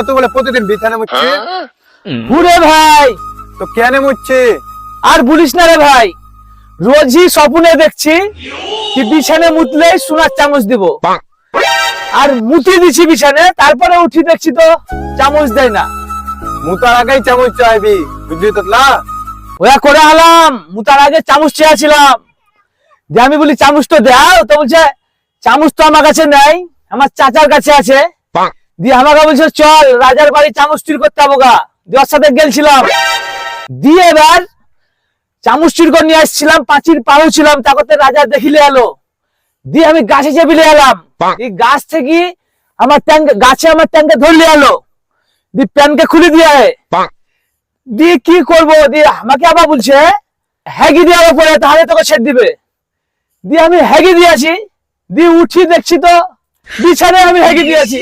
তো বলে প্রতিদিন বিছানা মুছছি। ঘুরে ভাই, তো কেন মুছছি? আর বলিস না রে ভাই, রোজই স্বপ্নে দেখছি কি বিছানে মুতলেই সোনার চামচ দিব, আর মুতি দিছি বিছানে, তারপরে উঠি দেখছি তো চামচ দেয় না। মুতার আগেই চামচ চাইবি, বুঝলি তো না? ওয়া করে আলাম, মুতার আগে চামচ চেয়েছিলাম, যে আমি বলি চামচ তো দাও, তো বলছে চামচ তো আমার কাছে নাই, আমার চাচার কাছে আছে। দিয়ে আমাকে বলছে চল রাজার বাড়ি চামচ চুরি করতে যাবো গা, দিয়ে ওর সাথে গেলছিলাম। দিয়ে এবার চামচ চুরি করে নিয়ে আসছিলাম, পাঁচির পাড়ু ছিলাম, তারপরে রাজা দেখিলে এলো। দিয়ে আমি গাছে চেপিলে এলাম, এই গাছ থেকে আমার গাছে আমার ট্যাঙ্কে ধরলে এলো, দিয়ে প্যানকে খুলে দিয়ে দিয়ে কি করবো, দিয়ে আমাকে আবার বলছে হ্যাগি দেওয়ার পরে তাহলে তোকে ছেড়ে দিবে। দিয়ে আমি হ্যাগি দিয়েছি, দিয়ে উঠি দেখছি তো বিছানায় আমি হ্যাগি দিয়েছি।